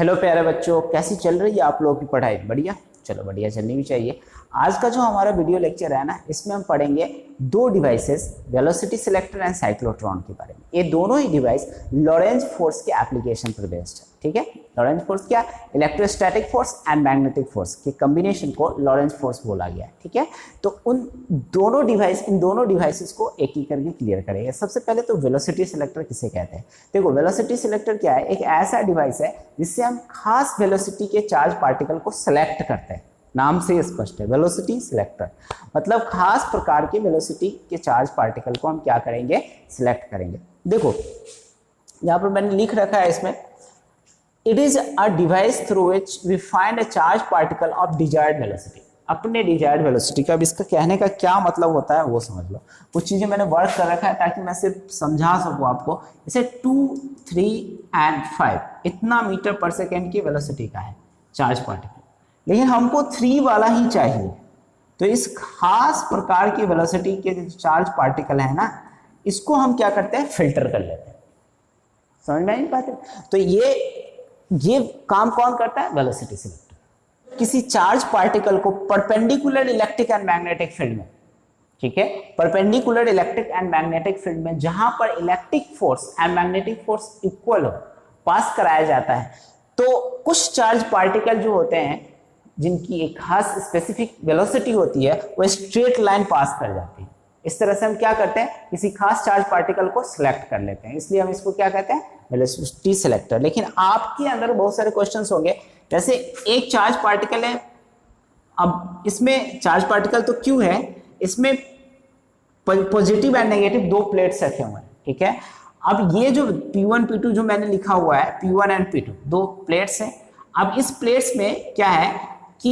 Hello प्यारे बच्चों, कैसी चल रही है आप लोगों की पढ़ाई? बढ़िया। चलो बढ़िया चलनी भी चाहिए। आज का जो हमारा वीडियो लेक्चर है ना, इसमें हम पढ़ेंगे दो devices, velocity selector and cyclotron के बारे में। ये दोनों ही डिवाइस लॉरेंज फोर्स के एप्लीकेशन पर बेस्ड है। ठीक है, लॉरेंज फोर्स क्या? Electrostatic force and magnetic force के कॉम्बिनेशन को लॉरेंज फोर्स बोला गया है। ठीक है, तो इन दोनों डिवाइसेस को एक ही करके क्लियर करेंगे। सबसे पहले तो वेलोसिटी सिलेक्टर किसे कहते हैं? देखो, वेलोसिटी सिलेक्टर क्या है? एक ऐसा डिवाइस है जिससे हम खास वेलोसिटी के चार्ज पार्टिकल को सिलेक्ट करते हैं। नाम से ही स्पष्ट है, वेलोसिटी सिलेक्टर मतलब खास प्रकार के वेलोसिटी के चार्ज पार्टिकल को हम क्या करेंगे? सिलेक्ट करेंगे। देखो यहां पर मैंने लिख रखा है इसमें, it is a device through which we find a charge particle of desired velocity. अपने डिजायर्ड वेलोसिटी का। अब इसका कहने का क्या मतलब होता है वो समझ लो। कुछ चीजें मैंने वर्क कर रखा है ताकि मैं सिर्फ समझा सकूं आपको। जैसे 2, 3 एंड 5 इतना मीटर पर सेकेंड की वेलोसिटी का है चार्ज पार्टिकल, लेकिन हमको 3 वाला ही चाहिए। तो इस खास प्रकार की वेलोसिटी के जो चार्ज पार्टिकल है ना, इसको हम क्या करते हैं? फिल्टर कर लेते हैं। समझ में नहीं पाते? तो ये काम कौन करता है? Velocity selector. किसी चार्ज पार्टिकल को perpendicular electric and magnetic field में, ठीक है, perpendicular electric and magnetic field में जहां पर electric force and magnetic force equal हो, पास कराया जाता है। तो कुछ चार्ज पार्टिकल जो होते हैं जिनकी एक खास स्पेसिफिक वेलोसिटी होती है, वो स्ट्रेट लाइन पास कर जाती है। इस तरह से हम क्या करते हैं? किसी खास चार्ज पार्टिकल को सिलेक्ट कर लेते हैं, इसलिए हम इसको क्या कहते हैं? Velocity selector. लेकिन आपके अंदर बहुत सारे क्वेश्चंस होंगे। जैसे एक चार्ज पार्टिकल है, अब इसमें चार्ज पार्टिकल तो क्यों है, इसमें पॉजिटिव एंड नेगेटिव दो प्लेट्स रखे हुए हैं। ठीक है, अब ये जो P1 P2 जो मैंने लिखा हुआ है, P1 एंड P2 दो प्लेट्स हैं। अब इस प्लेट्स में क्या है कि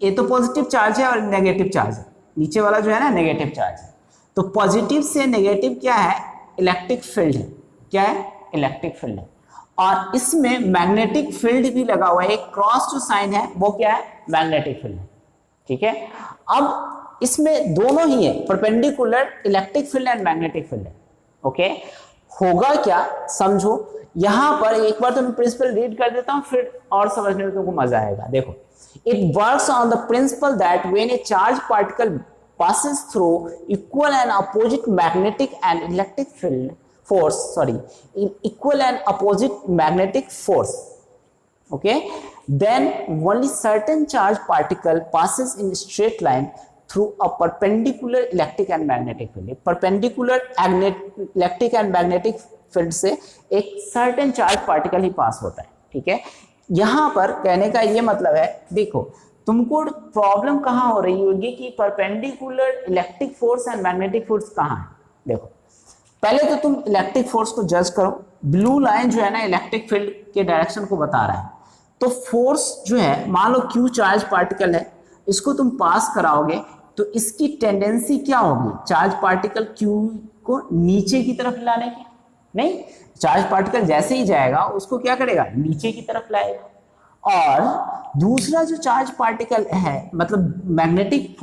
ये तो पॉजिटिव चार्ज है और नेगेटिव चार्ज है। नीचे वाला जो है ना, नेगेटिव चार्ज है। तो पॉजिटिव से नेगेटिव क्या है? इलेक्ट्रिक फील्ड है। क्या है? इलेक्ट्रिक फील्ड है। और इसमें मैग्नेटिक फील्ड भी लगा हुआ है। एक क्रॉस जो साइन है वो क्या है? मैग्नेटिक फील्ड है। ठीक है, अब इसमें दोनों ही है, perpendicular electric field and magnetic field है। ओके, होगा क्या समझो। यहां पर एक बार तो मैं प्रिंसिपल रीड कर देता हूं, फिर और समझने में तुमको मजा आएगा। देखो, it works on the principle that when a charged particle passes through equal and opposite magnetic and electric field force, equal and opposite magnetic force, okay, then only certain charged particle passes in straight line through a perpendicular electric and magnetic field. perpendicular electric and magnetic field से एक certain charged particle ही पास होता है। ठीक है, यहां पर कहने का ये मतलब है, देखो तुमको प्रॉब्लम कहां हो रही होगी कि perpendicular electric force and magnetic force कहां है। देखो, पहले तो तुम इलेक्ट्रिक फोर्स को जज करो। ब्लू लाइन जो है ना, इलेक्ट्रिक फील्ड के डायरेक्शन को बता रहा है। तो फोर्स जो है, मान लो Q चार्ज पार्टिकल है, इसको तुम पास कराओगे तो इसकी टेंडेंसी क्या होगी? चार्ज पार्टिकल Q को नीचे की तरफ लाने की नहीं, चार्ज पार्टिकल जैसे ही जाएगा उसको क्या करेगा? नीचे की तरफ लाएगा। और दूसरा जो चार्ज पार्टिकल है, मतलब मैग्नेटिक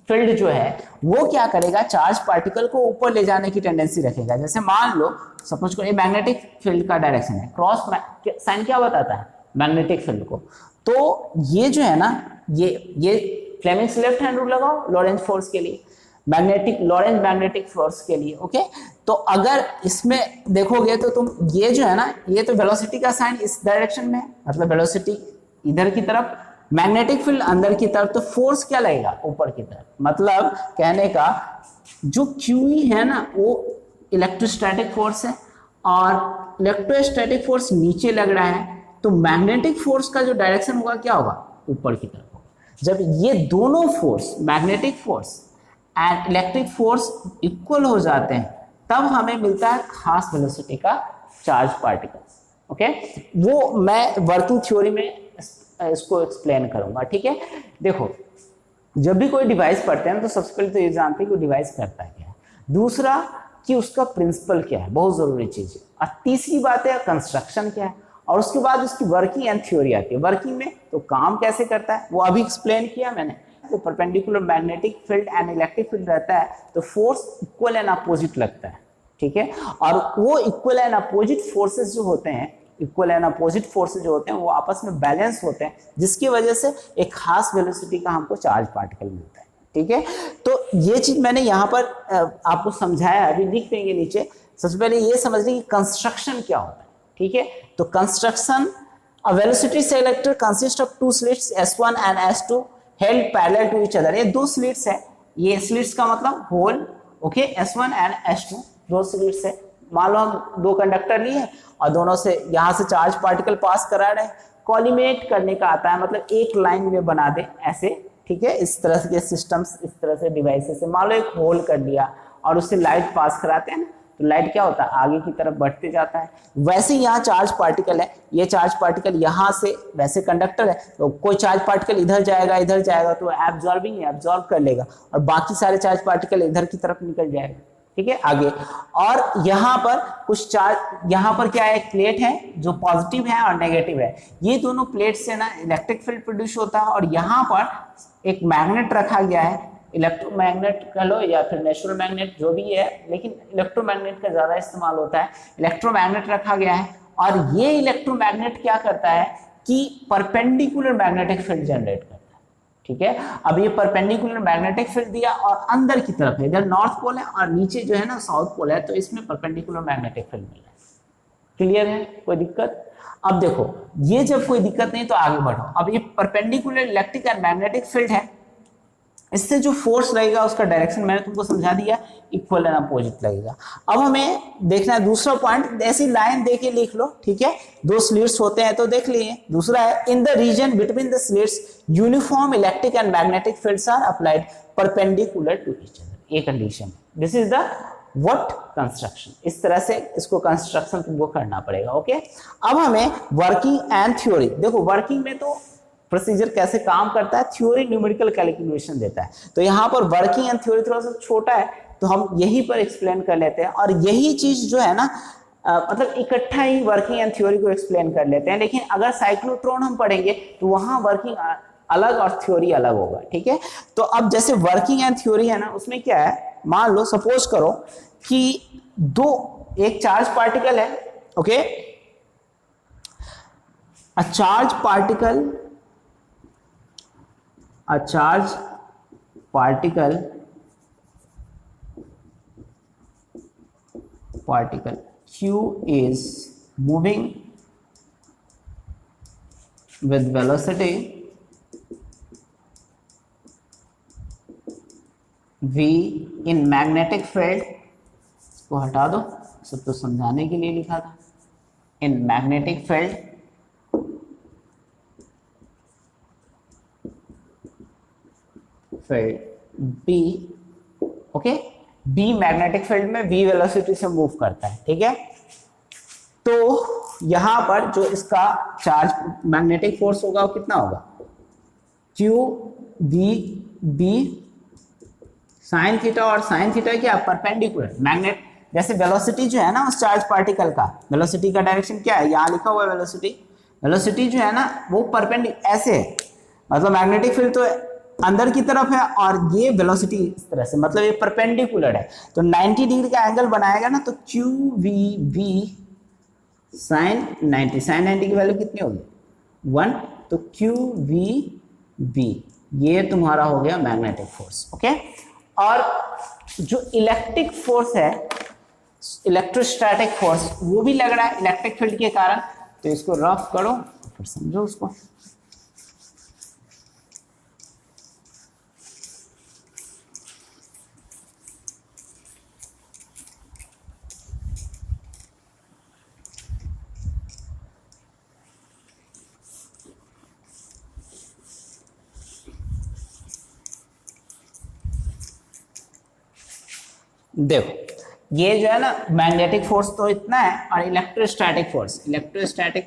फील्ड जो है, वो क्या करेगा? चार्ज पार्टिकल को ऊपर ले जाने की टेंडेंसी रखेगा। जैसे मान लो, सपोज करो ये मैग्नेटिक फील्ड का डायरेक्शन है, क्रॉस साइन क्या बताता है? मैग्नेटिक फील्ड को। तो ये जो है ना, ये फ्लेमिंग्स लेफ्ट हैंड रूल लगाओ लॉरेंज फोर्स के लिए, लॉरेंज मैग्नेटिक फोर्स के लिए। ओके, तो अगर इसमें देखोगे तो तुम ये जो है ना, ये तो वेलोसिटी का साइन इस डायरेक्शन में है, मतलब वेलोसिटी इधर की तरफ, मैग्नेटिक फील्ड अंदर की तरफ, तो फोर्स क्या लगेगा? ऊपर की तरफ। मतलब कहने का जो QE है ना, वो इलेक्ट्रोस्टैटिक फोर्स है और इलेक्ट्रोस्टैटिक फोर्स नीचे लग रहा है, तो मैग्नेटिक फोर्स का जो डायरेक्शन होगा क्या होगा? ऊपर की तरफ होगा। जब ये दोनों force, magnetic force and electric force equal हो जाते हैं, तब हमें मिलता है खास वेलोसिटी का चार्ज पार्टिकल। ओके, वो मैं वर्किंग थ्योरी में इसको एक्सप्लेन करूंगा। ठीक है, देखो जब भी कोई डिवाइस पढ़ते हैं तो सबसे पहले तो ये जानते हैं कि डिवाइस करता है क्या है, दूसरा कि उसका प्रिंसिपल क्या है, बहुत जरूरी चीज है, और तीसरी बात है कंस्ट्रक्शन क्या है, और उसके बाद उसकी वर्किंग एंड थ्योरी आती है। वर्किंग में तो काम कैसे करता है वो अभी एक्सप्लेन किया मैंने। तो perpendicular magnetic field and electric field रहता है तो फोर्स इक्वल एंड अपोजिट लगता है। ठीक है, और वो इक्वल एंड अपोजिट फोर्सेस जो होते हैं इक्वल एंड अपोजिट फोर्सेज जो होते हैं वो आपस में बैलेंस होते हैं, जिसकी वजह से एक खास वेलोसिटी का हमको चार्ज पार्टिकल मिलता है। ठीक है, तो ये चीज मैंने यहाँ पर आपको समझाया, अभी लिख देंगे नीचे। सबसे पहले ये समझ लीजिए कि कंस्ट्रक्शन क्या होता है। ठीक है, तो construction, a velocity selector consists of two slits S1 and S2 held parallel to each other। ये दो स्लिट्स है, ये स्लिट्स का मतलब whole, okay, S1 and S2 दो स्लिट्स है। मान लो हम दो कंडक्टर लिए और दोनों से यहाँ से चार्ज पार्टिकल पास करा रहे हैं, कॉलिमेट करने का आता है, मतलब एक लाइन में बना दे ऐसे। ठीक है, इस तरह के सिस्टम्स, इस तरह से डिवाइसेस से मान लो एक होल कर दिया और उससे लाइट पास कराते हैं ना, तो लाइट क्या होता है, आगे की तरफ बढ़ते जाता है। वैसे यहाँ चार्ज पार्टिकल है, ये चार्ज पार्टिकल यहाँ से, वैसे कंडक्टर है तो कोई चार्ज पार्टिकल इधर जाएगा तो एब्जॉर्बिंग है, एब्जॉर्ब कर लेगा, और बाकी सारे चार्ज पार्टिकल इधर की तरफ निकल जाएगा। ठीक है, आगे। और यहाँ पर कुछ चार्ज, यहाँ पर क्या है, एक प्लेट है जो पॉजिटिव है और नेगेटिव है। ये दोनों प्लेट से ना इलेक्ट्रिक फील्ड प्रोड्यूस होता है, और यहाँ पर एक मैग्नेट रखा गया है, इलेक्ट्रोमैग्नेट कह लो या फिर नेचुरल मैग्नेट, जो भी है, लेकिन इलेक्ट्रोमैग्नेट का ज्यादा इस्तेमाल होता है। इलेक्ट्रोमैग्नेट रखा गया है, और ये इलेक्ट्रोमैग्नेट क्या करता है कि परपेंडिकुलर मैग्नेटिक फील्ड जनरेट करता है। ठीक है, अब ये परपेंडिकुलर मैग्नेटिक फील्ड दिया और अंदर की तरफ है, इधर नॉर्थ पोल है और नीचे जो है ना साउथ पोल है, तो इसमें परपेंडिकुलर मैग्नेटिक फील्ड मिला है। क्लियर है, कोई दिक्कत? अब देखो, ये जब कोई दिक्कत नहीं तो आगे बढ़ो। अब ये perpendicular electric and magnetic field है, इससे जो फोर्स लगेगा उसका डायरेक्शन मैंने तुमको समझा दिया, इक्वल एंड अपोजिट लगेगा। अब हमें देखना है दूसरा पॉइंट, ऐसी लाइन देके लिख लो। ठीक है, दो स्लिट्स होते हैं तो देख लिए। दूसरा है, in the region between the slits uniform electric and magnetic fields are applied perpendicular to each other. ये condition, this is the what construction. इस तरह से इसको कंस्ट्रक्शन तुमको करना पड़ेगा। ओके, अब हमें वर्किंग एंड थ्योरी देखो। वर्किंग में तो प्रोसीजर कैसे काम करता है, थ्योरी न्यूमेरिकल कैलकुलेशन देता है, तो यहाँ पर वर्किंग एंड थ्योरी थोड़ा सा छोटा है, तो हम यहीं पर एक्सप्लेन कर लेते हैं। और यही चीज जो है ना, मतलब इकट्ठा ही वर्किंग एंड थ्योरी को एक्सप्लेन कर लेते हैं। लेकिन अगर साइक्लोट्रॉन हम पढ़ेंगे तो वहां वर्किंग अलग और थ्योरी अलग होगा। ठीक है, तो अब जैसे वर्किंग एंड थ्योरी है ना, उसमें क्या है, मान लो सपोज करो कि एक चार्ज पार्टिकल है, okay, a charge particle Q is moving with velocity V in magnetic field। इसको हटा दो, सब तो समझाने के लिए लिखा था। in magnetic field B, okay, B magnetic field में V वेलोसिटी से मूव करता है। ठीक है, तो यहां पर जो इसका चार्ज मैग्नेटिक फोर्स होगा वो कितना होगा, Q V B sine theta, और साइन थीटा क्या, परपेंडिकुलर मैग्नेट। जैसे वेलोसिटी जो है ना उस चार्ज पार्टिकल का, वेलोसिटी का डायरेक्शन क्या है, यहां लिखा हुआ है वेलोसिटी जो है ना वो परपेंडिकुलर ऐसे है, मतलब मैग्नेटिक फील्ड तो अंदर की तरफ है और ये वेलोसिटी इस तरह से, मतलब ये परपेंडिकुलर है। तो 90 डिग्री का एंगल बनाएगा ना, तो q v B sine 90, sine 90 की वैल्यू कितनी होगी 1, तो क्यू वी बी ये तुम्हारा हो गया मैग्नेटिक फोर्स। ओके, और जो इलेक्ट्रिक फोर्स है, इलेक्ट्रोस्टैटिक फोर्स, वो भी लग रहा है इलेक्ट्रिक फील्ड के कारण। तो इसको रफ करो फिर समझो उसको। देखो ये जो है ना मैग्नेटिक फोर्स तो इतना है, और इलेक्ट्रोस्टैटिक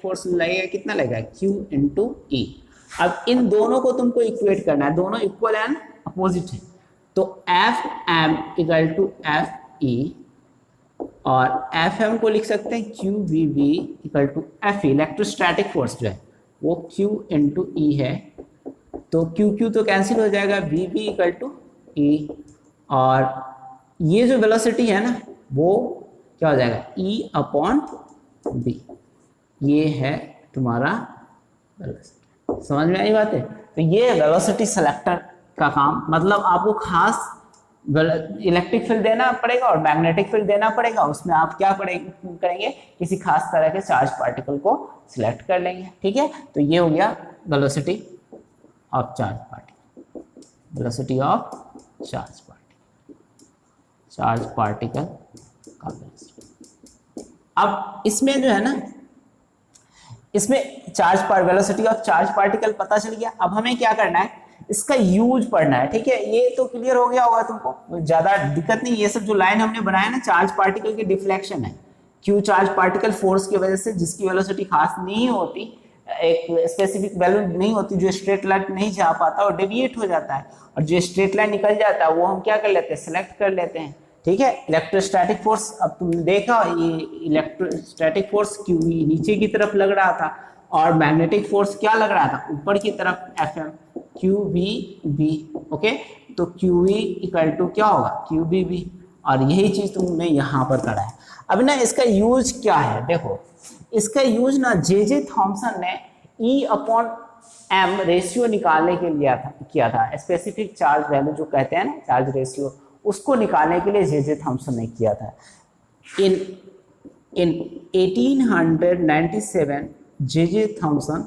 फोर्स लगेगा कितना लगेगा, Q इंटू E। अब इन दोनों को तुमको इक्वेट करना है, दोनों इक्वल एंड अपोजिट है, तो F M equal to F E, और एफ एम को लिख सकते हैं q v v equal to F E. Electrostatic force जो है वो Q इंटू ई है, तो क्यू क्यू तो कैंसिल हो जाएगा, वी वी इक्वल टू ई, और ये जो वेलोसिटी है ना वो क्या हो जाएगा, E अपॉन बी। ये है तुम्हारा वेलोसिटी। समझ में आई बात है? तो ये वेलोसिटी सिलेक्टर का काम, मतलब आपको खास इलेक्ट्रिक फील्ड देना पड़ेगा और मैग्नेटिक फील्ड देना पड़ेगा। उसमें आप क्या करेंगे, किसी खास तरह के चार्ज पार्टिकल को सिलेक्ट कर लेंगे। ठीक है, तो ये हो गया velocity of charge particle, velocity of charge particle का वेलोसिटी। अब इसमें जो है ना, इसमें वेलोसिटी ऑफ चार्ज पार्टिकल पता चल गया। अब हमें क्या करना है, इसका यूज पढ़ना है। ठीक है, ये तो क्लियर हो गया होगा तुमको, ज्यादा दिक्कत नहीं। ये सब जो लाइन हमने बनाया ना, चार्ज पार्टिकल की डिफ्लेक्शन है। क्यों चार्ज पार्टिकल फोर्स की वजह से, जिसकी वेलोसिटी खास नहीं होती, एक स्पेसिफिक वैल्यू नहीं होती, जो स्ट्रेट लाइन नहीं जा पाता और डेविएट हो जाता है, और जो स्ट्रेट लाइन निकल जाता है वो हम क्या कर लेते हैं, सिलेक्ट कर लेते हैं। ठीक है, इलेक्ट्रोस्टैटिक फोर्स, अब तुमने देखा ये इलेक्ट्रोस्टैटिक फोर्स क्यूवी नीचे की तरफ लग रहा था, और मैग्नेटिक फोर्स क्या लग रहा था, ऊपर की तरफ, एफएम QVB। ओके, तो QV इक्वल टू क्या होगा, QBB, और यही चीज तुमने यहाँ पर करा है। अब ना इसका यूज क्या है, देखो इसका यूज ना जे थॉमसन ने E/m रेशियो निकालने के लिए किया था। स्पेसिफिक चार्ज वैल्यू जो कहते हैं ना, चार्ज रेशियो, उसको निकालने के लिए जे थॉमसन ने किया था। इन 1897 J Thomson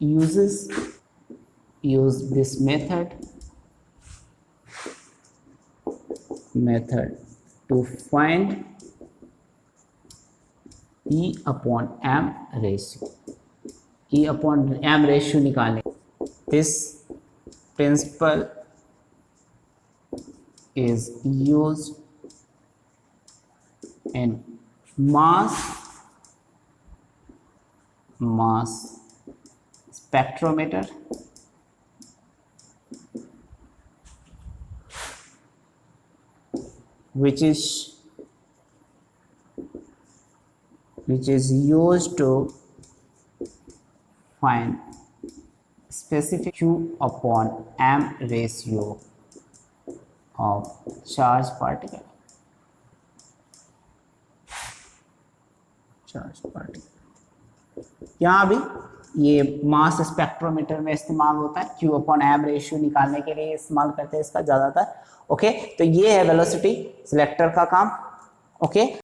use this method to find E/m ratio, E/m ratio निकालने। This principle is used in mass spectrometer, which is used to find specific Q/m ratio of charge particle. यहाँ भी ये मास spectrometer में इस्तेमाल होता है, Q/m रेशियो निकालने के लिए इस्तेमाल करते हैं इसका ज्यादातर। ओके, तो ये है वेलोसिटी सिलेक्टर का काम। ओके।